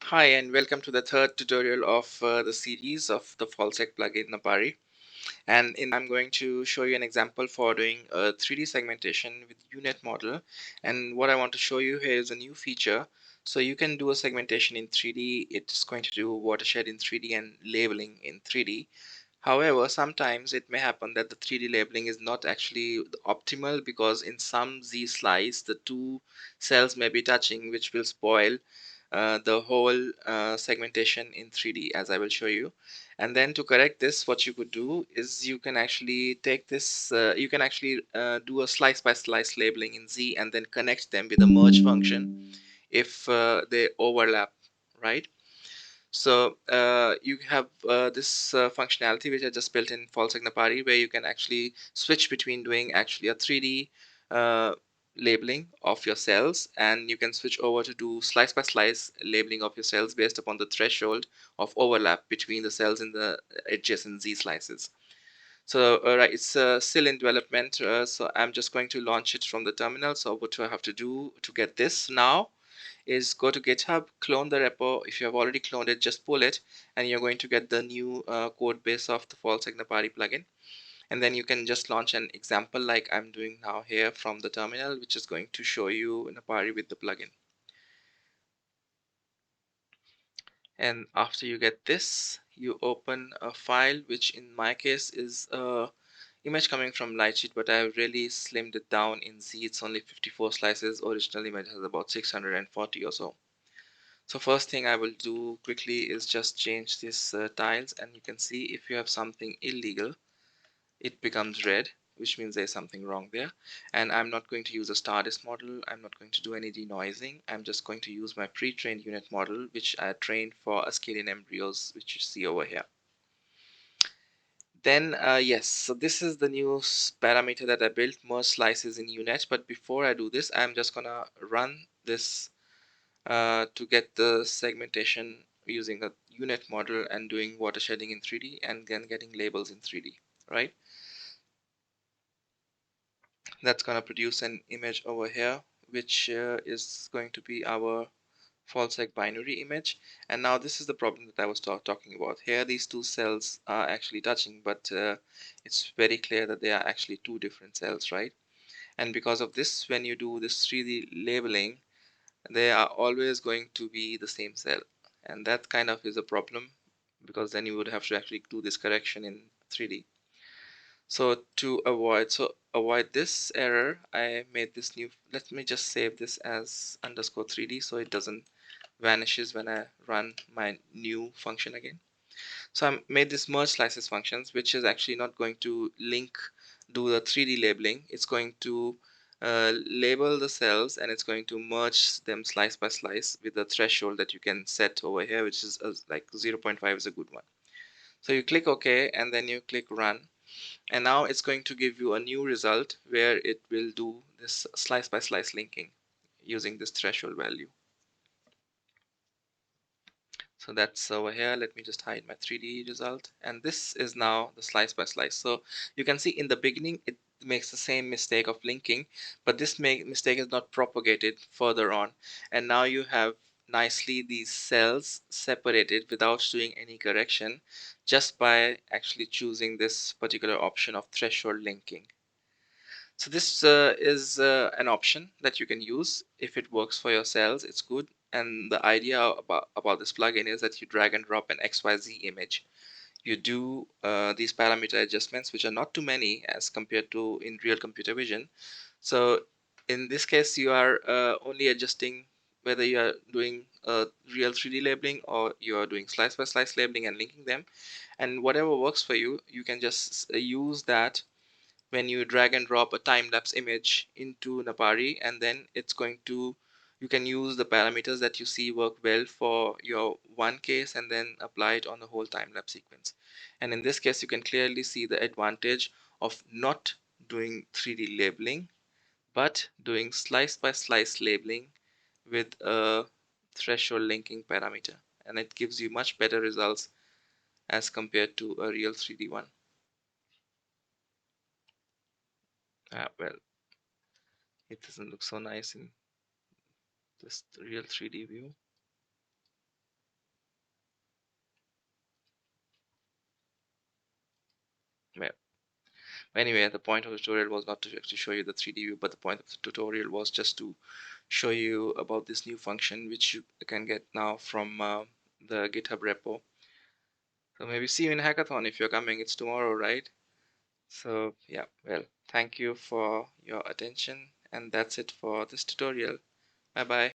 Hi, and welcome to the third tutorial of the series of the VollSeg plugin Napari. And I'm going to show you an example for doing a 3D segmentation with unit model. And what I want to show you here is a new feature. So you can do a segmentation in 3D. It's going to do watershed in 3D and labeling in 3D. However, sometimes it may happen that the 3D labeling is not actually optimal because in some Z slice, the two cells may be touching, which will spoil the whole segmentation in 3D, as I will show you. And then to correct this, what you could do is you can actually take this, you can actually do a slice by slice labeling in Z and then connect them with a merge function if they overlap, right? So you have this functionality which I just built in VollSeg Napari, where you can actually switch between doing actually a 3D uh, labeling of your cells, and you can switch over to do slice by slice labeling of your cells based upon the threshold of overlap between the cells in the adjacent Z slices. So right, it's still in development, so I'm just going to launch it from the terminal. So what do I have to do to get this now is go to GitHub, clone the repo. If you have already cloned it, just pull it, and you're going to get the new code base of the VollSeg Napari plugin. And then you can just launch an example like I'm doing now here from the terminal, which is going to show you Napari with the plugin. And after you get this, you open a file, which in my case is a image coming from Lightsheet, but I've really slimmed it down in Z. It's only 54 slices. Original image has about 640 or so. So first thing I will do quickly is just change these tiles, and you can see if you have something illegal, it becomes red, which means there's something wrong there. And I'm not going to use a Stardust model. I'm not going to do any denoising. I'm just going to use my pre-trained unit model, which I trained for Ascalian embryos, which you see over here. Then yes, so this is the new parameter that I built, merge slices in unit. But before I do this, I'm just gonna run this to get the segmentation using a unit model and doing watersheding in 3D and then getting labels in 3D, right? That's going to produce an image over here, which is going to be our VollSeg binary image. And now this is the problem that I was talking about. Here these two cells are actually touching, but it's very clear that they are actually two different cells, right? And because of this, when you do this 3D labeling, they are always going to be the same cell, and that kind of is a problem because then you would have to actually do this correction in 3D. So to avoid this error, I made this new, let me just save this as underscore 3D so it doesn't vanishes when I run my new function again. So I made this merge slices functions, which is actually not going to do the 3D labeling. It's going to label the cells, and it's going to merge them slice by slice with a threshold that you can set over here, which is like 0.5 is a good one. So you click OK, and then you click run. And now it's going to give you a new result where it will do this slice by slice linking using this threshold value. So that's over here. Let me just hide my 3D result. And this is now the slice by slice. So you can see in the beginning, it makes the same mistake of linking, but this mistake is not propagated further on. And now you have nicely these cells separated without doing any correction, just by actually choosing this particular option of threshold linking. So this is an option that you can use if it works for your cells. It's good. And the idea about this plugin is that you drag and drop an XYZ image. You do these parameter adjustments, which are not too many as compared to in real computer vision. So in this case, you are only adjusting whether you are doing real 3D labeling or you are doing slice by slice labeling and linking them. And whatever works for you, you can just use that when you drag and drop a time-lapse image into Napari, and then it's going to, you can use the parameters that you see work well for your one case and then apply it on the whole time-lapse sequence. And in this case, you can clearly see the advantage of not doing 3D labeling, but doing slice by slice labeling with a threshold linking parameter. And it gives you much better results as compared to a real 3D one. Well, it doesn't look so nice in this real 3D view. Well, anyway, the point of the tutorial was not to actually show you the 3D view, but the point of the tutorial was just to show you about this new function which you can get now from the GitHub repo. So maybe see you in hackathon if you're coming. It's tomorrow, right? So yeah, well, thank you for your attention, and that's it for this tutorial. Bye bye.